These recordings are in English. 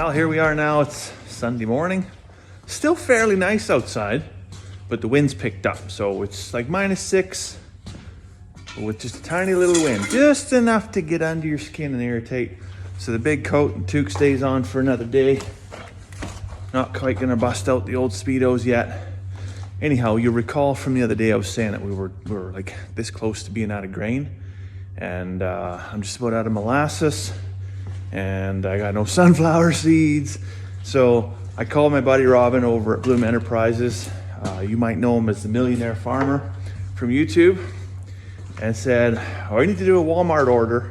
Well, here we are now. It's Sunday morning. Still fairly nice outside, but the wind's picked up. So it's like -6, but with just a tiny little wind, just enough to get under your skin and irritate. So the big coat and toque stays on for another day. Not quite gonna bust out the old Speedos yet. Anyhow, you'll recall from the other day I was saying that we were like this close to being out of grain, and I'm just about out of molasses, and I got no sunflower seeds. So I called my buddy Robin over at Bloom Enterprises. You might know him as the Millionaire Farmer from YouTube, and said, oh, I need to do a Walmart order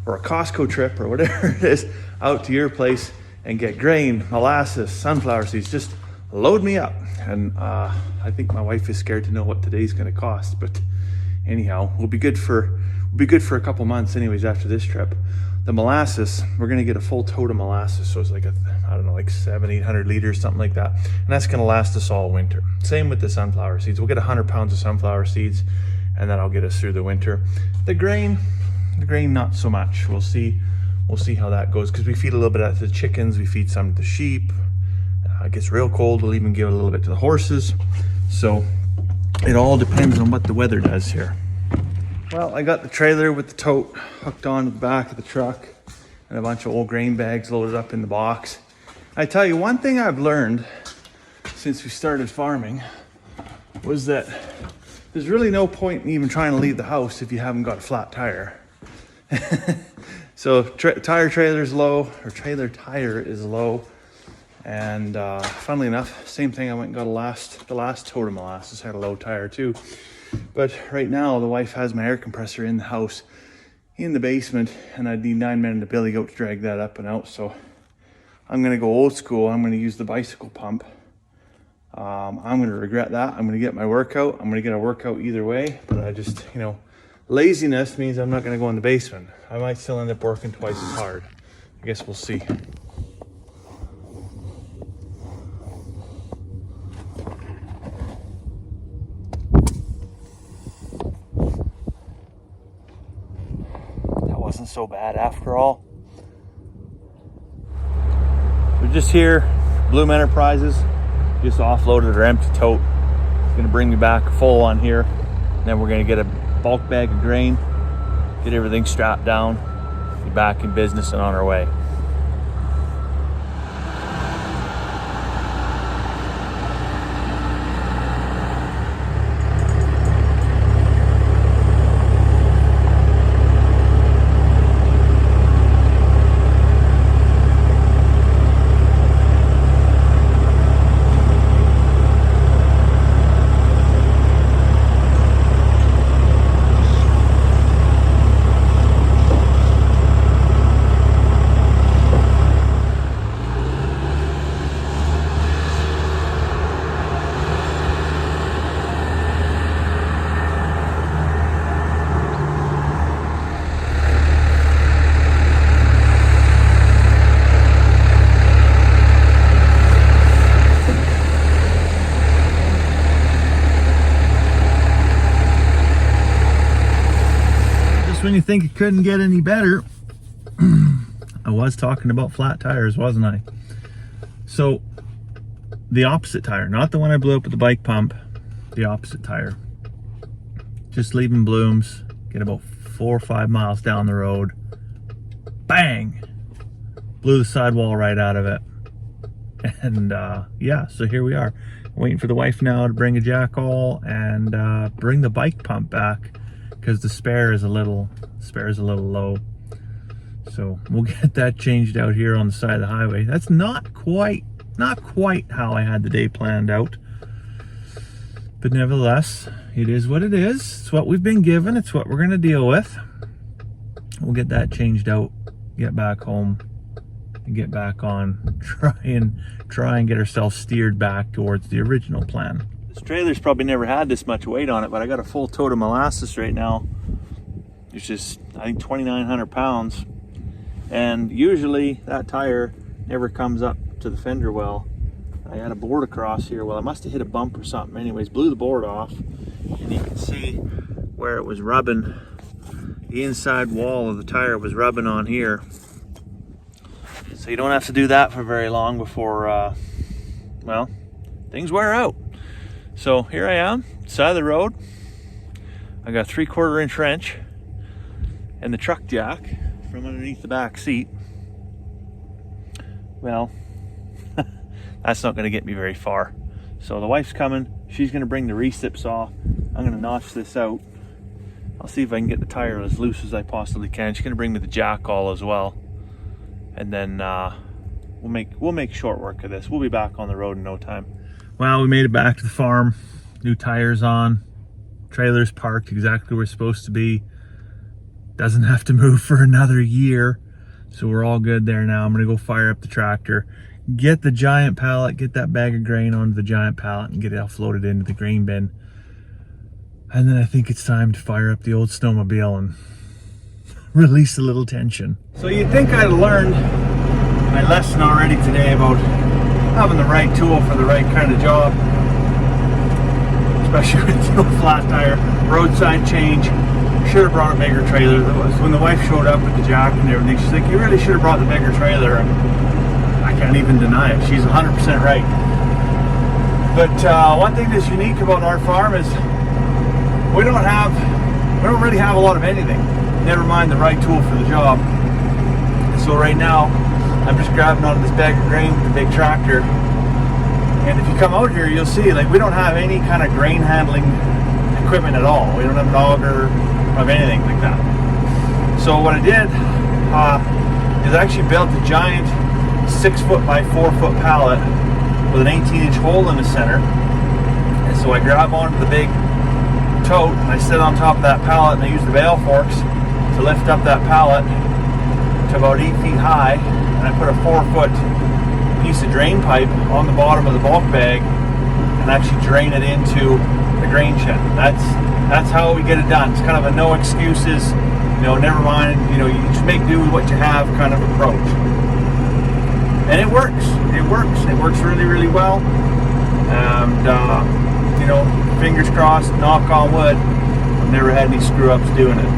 or a Costco trip or whatever it is out to your place and get grain, molasses, sunflower seeds. Just load me up. And I think my wife is scared to know what today's going to cost, but anyhow, we'll be good for a couple months anyways after this trip. The molasses, we're going to get a full tote of molasses, so it's like I don't know, like 700-800 liters, something like that, and that's going to last us all winter. Same with the sunflower seeds. We'll get 100 pounds of sunflower seeds, and that'll get us through the winter. The grain not so much. We'll see how that goes, because we feed a little bit to the chickens, we feed some to the sheep. It gets real cold, we'll even give a little bit to the horses. So it all depends on what the weather does here. Well, I got the trailer with the tote hooked onto the back of the truck and a bunch of old grain bags loaded up in the box. I tell you, one thing I've learned since we started farming was that there's really no point in even trying to leave the house if you haven't got a flat tire. So trailer tire is low. And funnily enough, same thing, I went and got the last tote of molasses, had a low tire too. But right now, the wife has my air compressor in the house, in the basement, and I'd need 9 men and a billy goat to drag that up and out. So I'm gonna go old school. I'm gonna use the bicycle pump. I'm gonna regret that. I'm gonna get my workout. I'm gonna get a workout either way, but I just, laziness means I'm not gonna go in the basement. I might still end up working twice as hard. I guess we'll see. Wasn't so bad after all. We're just here, Bloom Enterprises, just offloaded our empty tote. It's gonna bring me back full on here. And then we're gonna get a bulk bag of grain, get everything strapped down, be back in business and on our way. When you think it couldn't get any better, I was talking about flat tires, wasn't I? So the opposite tire, not the one I blew up with the bike pump, the opposite tire, just leaving Blooms, get about 4 or 5 miles down the road, bang, blew the sidewall right out of it. And yeah, so here we are, waiting for the wife now to bring a jack-all and bring the bike pump back, because the spare is a little low. So we'll get that changed out here on the side of the highway. That's not quite how I had the day planned out, but nevertheless, it is what it is. It's what we've been given. It's what we're going to deal with. We'll get that changed out, get back home, and get back on, try and get ourselves steered back towards the original plan. This trailer's probably never had this much weight on it, but I got a full tote of molasses right now. It's just, I think, 2,900 pounds. And usually that tire never comes up to the fender well. I had a board across here. Well, I must have hit a bump or something. Anyways, blew the board off. And you can see where it was rubbing. The inside wall of the tire was rubbing on here. So you don't have to do that for very long before, well, things wear out. So here I am, side of the road. I got a 3/4 inch wrench and the truck jack from underneath the back seat. Well, that's not gonna get me very far. So the wife's coming, she's gonna bring the recip saw. I'm gonna notch this out. I'll see if I can get the tire as loose as I possibly can. She's gonna bring me the jack all as well. And then we'll make short work of this. We'll be back on the road in no time. Well, we made it back to the farm. New tires on. Trailer's parked exactly where it's supposed to be. Doesn't have to move for another year. So we're all good there now. I'm gonna go fire up the tractor, get the giant pallet, get that bag of grain onto the giant pallet and get it offloaded into the grain bin. And then I think it's time to fire up the old snowmobile and release a little tension. So you'd think I'd learned my lesson already today about having the right tool for the right kind of job, especially with the flat tire, roadside change. Should have brought a bigger trailer. That was when the wife showed up with the jack and everything. She's like, "You really should have brought the bigger trailer." And I can't even deny it. She's 100% right. But one thing that's unique about our farm is we don't really have a lot of anything. Never mind the right tool for the job. So right now, I'm just grabbing onto this bag of grain with the big tractor. And if you come out here, you'll see like we don't have any kind of grain handling equipment at all. We don't have an auger, of anything like that. So what I did is I actually built a giant 6 foot by 4 foot pallet with an 18-inch hole in the center. And so I grab onto the big tote and I sit on top of that pallet and I use the bale forks to lift up that pallet to about 8 feet high, and I put a 4 foot piece of drain pipe on the bottom of the bulk bag and actually drain it into the grain shed. That's how we get it done. It's kind of a no excuses, never mind, you just make do with what you have kind of approach. And it works. It works really, really well. And fingers crossed, knock on wood, I've never had any screw ups doing it.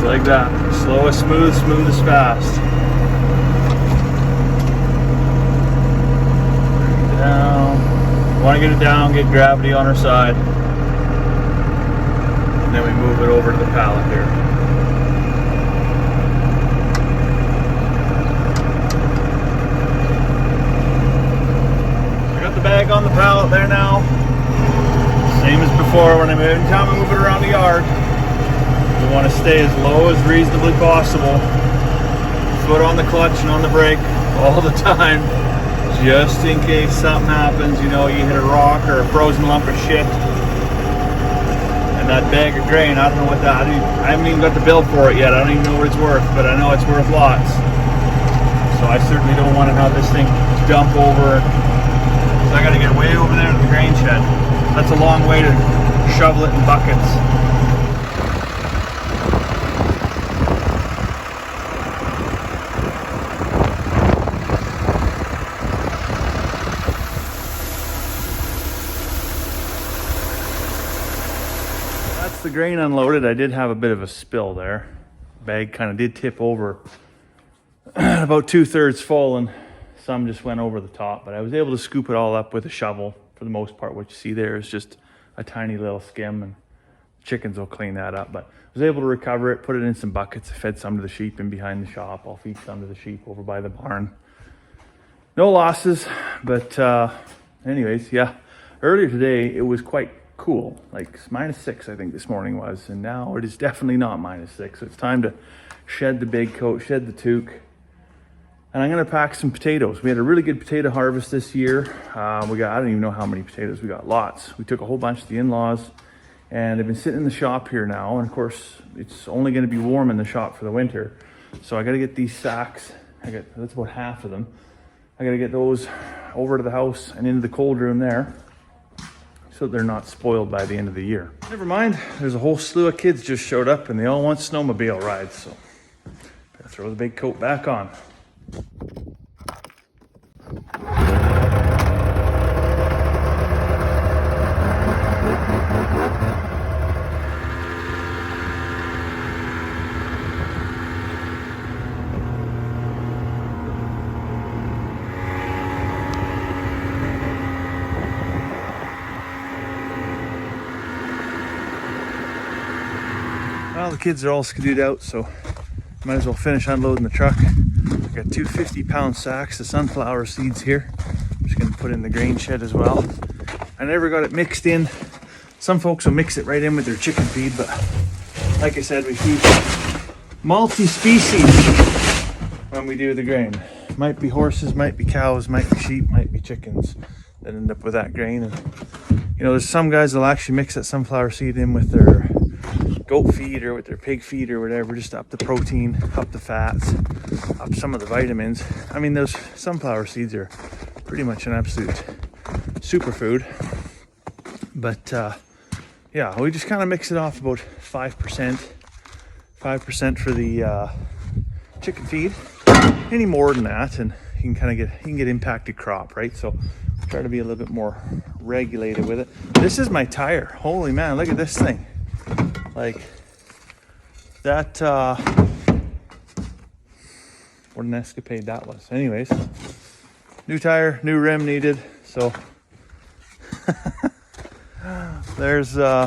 Like that. Slow is smooth, smooth is fast. Down. Want to get it down, get gravity on our side. And then we move it over to the pallet here. I got the bag on the pallet there now. Same as before when anytime I move it around the yard. We want to stay as low as reasonably possible. Foot on the clutch and on the brake all the time, just in case something happens. You hit a rock or a frozen lump of shit. And that bag of grain, I don't know what that, I haven't even got the bill for it yet. I don't even know what it's worth, but I know it's worth lots. So I certainly don't want to have this thing dump over. So I got to get way over there to the grain shed. That's a long way to shovel it in buckets. The grain unloaded. I did have a bit of a spill there. Bag kind of did tip over about 2/3 full and some just went over the top, but I was able to scoop it all up with a shovel for the most part. What you see there is just a tiny little skim, and chickens will clean that up, but I was able to recover it, put it in some buckets. I fed some to the sheep in behind the shop. I'll feed some to the sheep over by the barn. No losses, but anyways, yeah, earlier today it was quite cool, like -6 I think this morning was, and now it is definitely not -6. So it's time to shed the big coat, shed the toque, and I'm gonna pack some potatoes. We had a really good potato harvest this year. We got, I don't even know how many potatoes we got, lots. We took a whole bunch to the in-laws, and they've been sitting in the shop here now, and of course it's only gonna be warm in the shop for the winter. So I gotta get these sacks, that's about half of them. I gotta get those over to the house and into the cold room there. so they're not spoiled by the end of the year. Never mind, there's a whole slew of kids just showed up and they all want snowmobile rides, so better throw the big coat back on. Well, the kids are all skidooed out, so might as well finish unloading the truck. I got 2 50-pound sacks of sunflower seeds here. I'm just gonna put in the grain shed as well. I never got it mixed in. Some folks will mix it right in with their chicken feed, but like I said, we feed multi-species when we do the grain. Might be horses, might be cows, might be sheep, might be chickens that end up with that grain. And you know, there's some guys that'll actually mix that sunflower seed in with their goat feed or with their pig feed or whatever, just up the protein, up the fats, up some of the vitamins. I mean, those sunflower seeds are pretty much an absolute superfood. But yeah, we just kind of mix it off about 5% for the chicken feed. Any more than that, and you can get impacted crop, right? So try to be a little bit more regulated with it. This is my tire. Holy man, look at this thing. Like that, what an escapade that was. Anyways, new tire, new rim needed. So there's, I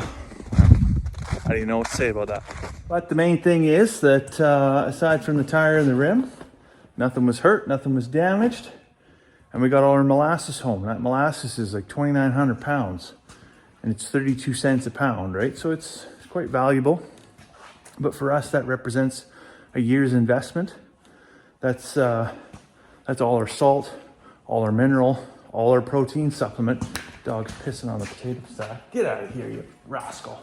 don't even know what to say about that. But the main thing is that aside from the tire and the rim, nothing was hurt, nothing was damaged. And we got all our molasses home. That molasses is like 2,900 pounds and it's 32 cents a pound, right? So it's quite valuable, but for us that represents a year's investment. That's all our salt, all our mineral, all our protein supplement. Dog's pissing on the potato sack. Get out of here, you rascal.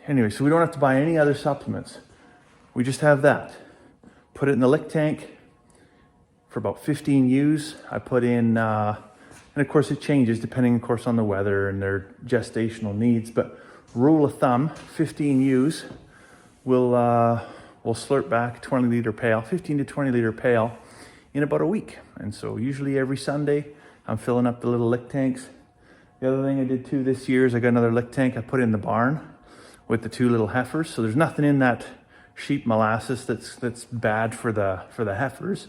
Anyway, so we don't have to buy any other supplements. We just have that. Put it in the lick tank for about 15 ewes. I put in, and of course it changes depending of course on the weather and their gestational needs, but rule of thumb, 15 ewes will slurp back 20 liter pail, 15 to 20 liter pail in about a week. And so usually every Sunday I'm filling up the little lick tanks. The other thing I did too this year is I got another lick tank I put in the barn with the 2 little heifers. So there's nothing in that sheep molasses that's bad for the heifers.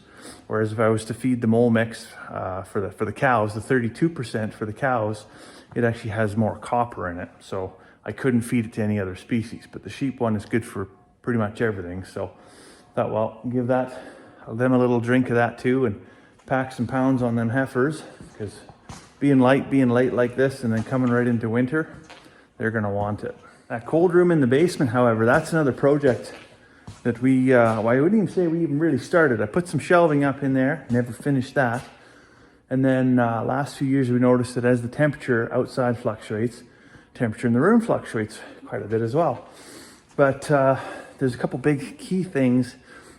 Whereas if I was to feed the mole mix for the cows, the 32% for the cows, it actually has more copper in it. So I couldn't feed it to any other species, but the sheep one is good for pretty much everything. So I thought, well, give them a little drink of that too and pack some pounds on them heifers, because being late like this and then coming right into winter, they're gonna want it. That cold room in the basement, however, that's another project that well, I wouldn't even say we even really started. I put some shelving up in there, never finished that. And then last few years we noticed that as the temperature outside fluctuates, temperature in the room fluctuates quite a bit as well. But there's a couple big key things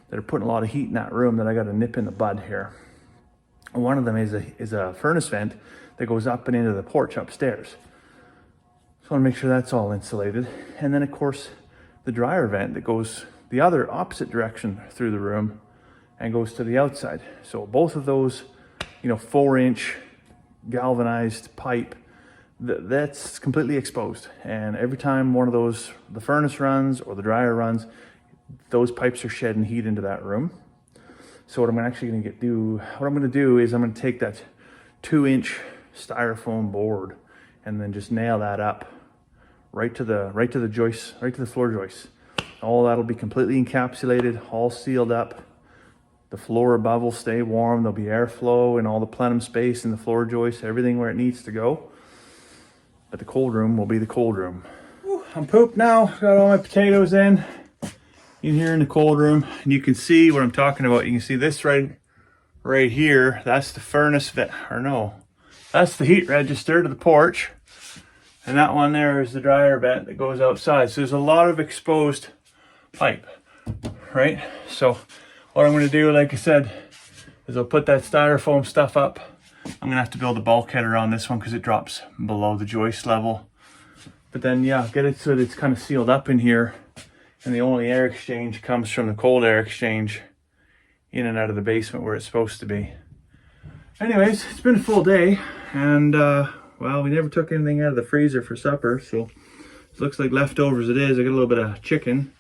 that are putting a lot of heat in that room that I got to nip in the bud here. And one of them is a furnace vent that goes up and into the porch upstairs. So I want to make sure that's all insulated. And then of course the dryer vent that goes the other opposite direction through the room and goes to the outside. So both of those, 4-inch galvanized pipe, that's completely exposed. And every time one of those, the furnace runs or the dryer runs, those pipes are shedding heat into that room. So what I'm actually going to do is I'm going to take that 2-inch styrofoam board and then just nail that up right to the joist, right to the floor joist. All that'll be completely encapsulated, all sealed up. The floor above will stay warm. There'll be airflow and all the plenum space in the floor joist, everything where it needs to go. But the cold room will be the cold room. Whew, I'm pooped now. Got all my potatoes in here in the cold room. And you can see what I'm talking about. You can see this right here. That's the furnace vent, or no, that's the heat register to the porch. And that one there is the dryer vent that goes outside. So there's a lot of exposed pipe, right? So what I'm going to do, like I said, is I'll put that styrofoam stuff up I'm gonna have to build a bulkhead around this one because it drops below the joist level. But then yeah, get it so that it's kind of sealed up in here, and the only air exchange comes from the cold air exchange in and out of the basement where it's supposed to be. Anyways, it's been a full day, and well, we never took anything out of the freezer for supper, so it looks like leftovers it is. I got a little bit of chicken.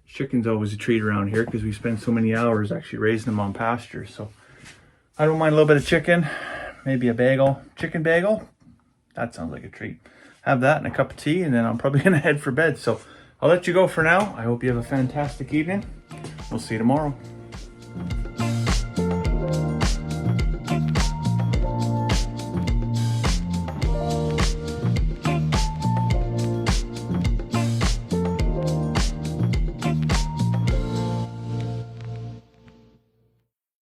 Chicken's always a treat around here because we spend so many hours actually raising them on pasture. So I don't mind a little bit of chicken, maybe a bagel, chicken bagel. That sounds like a treat. Have that and a cup of tea, and then I'm probably gonna head for bed. So I'll let you go for now. I hope you have a fantastic evening. We'll see you tomorrow.